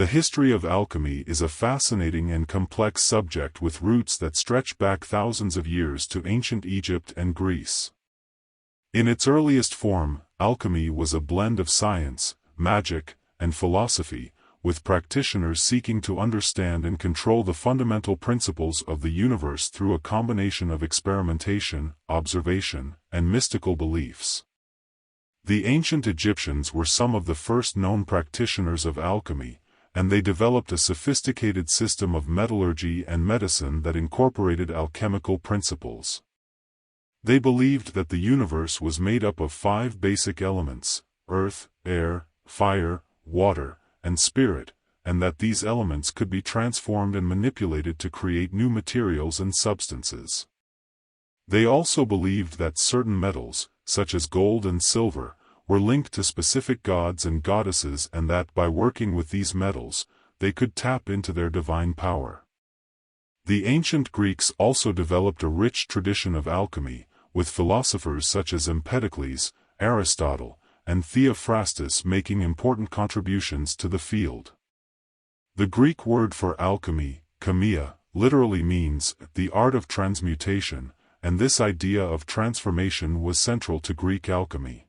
The history of alchemy is a fascinating and complex subject with roots that stretch back thousands of years to ancient Egypt and Greece. In its earliest form, alchemy was a blend of science, magic, and philosophy, with practitioners seeking to understand and control the fundamental principles of the universe through a combination of experimentation, observation, and mystical beliefs. The ancient Egyptians were some of the first known practitioners of alchemy, and they developed a sophisticated system of metallurgy and medicine that incorporated alchemical principles. They believed that the universe was made up of 5 basic elements: earth, air, fire, water, and spirit, and that these elements could be transformed and manipulated to create new materials and substances. They also believed that certain metals, such as gold and silver, were linked to specific gods and goddesses, and that by working with these metals, they could tap into their divine power. The ancient Greeks also developed a rich tradition of alchemy, with philosophers such as Empedocles, Aristotle, and Theophrastus making important contributions to the field. The Greek word for alchemy, chemia, literally means the art of transmutation, and this idea of transformation was central to Greek alchemy.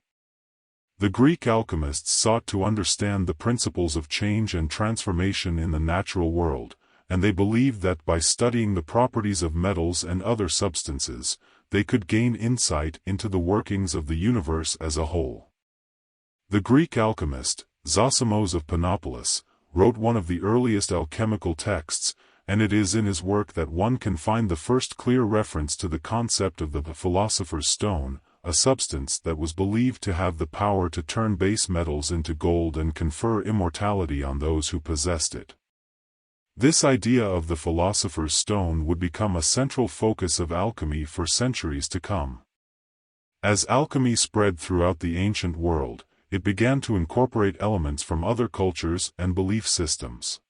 The Greek alchemists sought to understand the principles of change and transformation in the natural world, and they believed that by studying the properties of metals and other substances, they could gain insight into the workings of the universe as a whole. The Greek alchemist, Zosimos of Panopolis, wrote one of the earliest alchemical texts, and it is in his work that one can find the first clear reference to the concept of the philosopher's stone, a substance that was believed to have the power to turn base metals into gold and confer immortality on those who possessed it. This idea of the philosopher's stone would become a central focus of alchemy for centuries to come. As alchemy spread throughout the ancient world, it began to incorporate elements from other cultures and belief systems.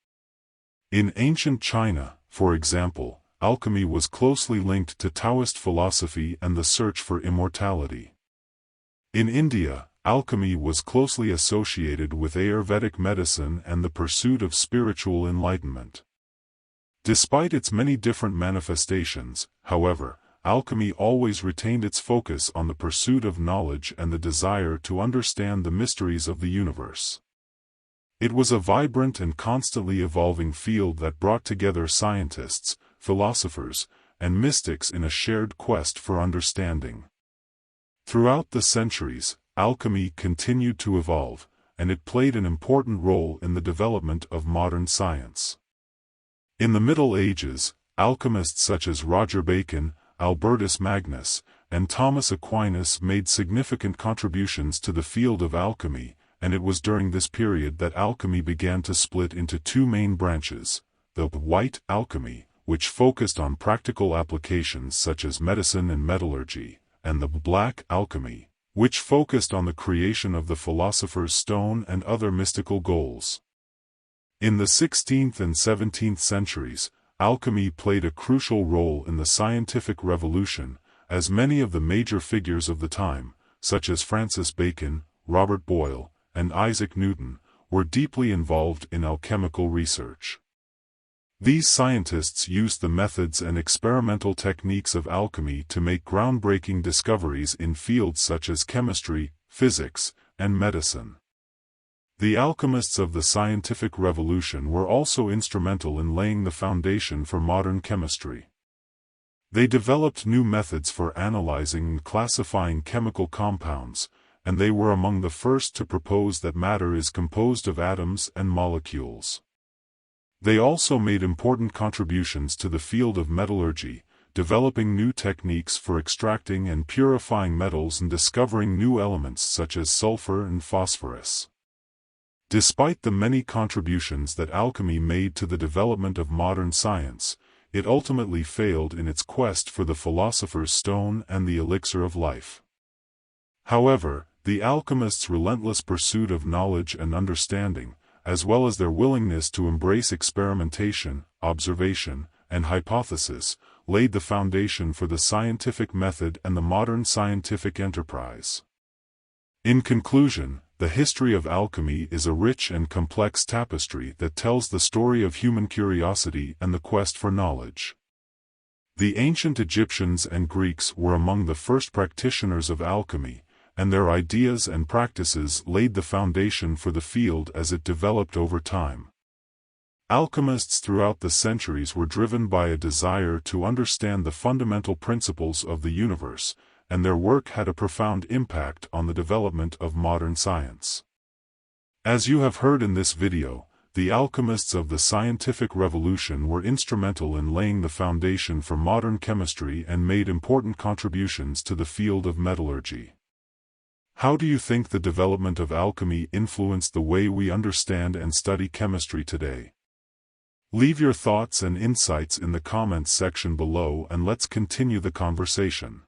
In ancient China, for example, alchemy was closely linked to Taoist philosophy and the search for immortality. In India, alchemy was closely associated with Ayurvedic medicine and the pursuit of spiritual enlightenment. Despite its many different manifestations, however, alchemy always retained its focus on the pursuit of knowledge and the desire to understand the mysteries of the universe. It was a vibrant and constantly evolving field that brought together scientists, philosophers, and mystics in a shared quest for understanding. Throughout the centuries, alchemy continued to evolve, and it played an important role in the development of modern science. In the Middle Ages, alchemists such as Roger Bacon, Albertus Magnus, and Thomas Aquinas made significant contributions to the field of alchemy, and it was during this period that alchemy began to split into 2 main branches: the white alchemy, which focused on practical applications such as medicine and metallurgy, and the black alchemy, which focused on the creation of the philosopher's stone and other mystical goals. In the 16th and 17th centuries, alchemy played a crucial role in the scientific revolution, as many of the major figures of the time, such as Francis Bacon, Robert Boyle, and Isaac Newton, were deeply involved in alchemical research. These scientists used the methods and experimental techniques of alchemy to make groundbreaking discoveries in fields such as chemistry, physics, and medicine. The alchemists of the scientific revolution were also instrumental in laying the foundation for modern chemistry. They developed new methods for analyzing and classifying chemical compounds, and they were among the first to propose that matter is composed of atoms and molecules. They also made important contributions to the field of metallurgy, developing new techniques for extracting and purifying metals and discovering new elements such as sulfur and phosphorus. Despite the many contributions that alchemy made to the development of modern science, it ultimately failed in its quest for the philosopher's stone and the elixir of life. However, the alchemists' relentless pursuit of knowledge and understanding, as well as their willingness to embrace experimentation, observation, and hypothesis, laid the foundation for the scientific method and the modern scientific enterprise. In conclusion, the history of alchemy is a rich and complex tapestry that tells the story of human curiosity and the quest for knowledge. The ancient Egyptians and Greeks were among the first practitioners of alchemy, and their ideas and practices laid the foundation for the field as it developed over time. Alchemists throughout the centuries were driven by a desire to understand the fundamental principles of the universe, and their work had a profound impact on the development of modern science. As you have heard in this video, the alchemists of the scientific revolution were instrumental in laying the foundation for modern chemistry and made important contributions to the field of metallurgy. How do you think the development of alchemy influenced the way we understand and study chemistry today? Leave your thoughts and insights in the comments section below and let's continue the conversation.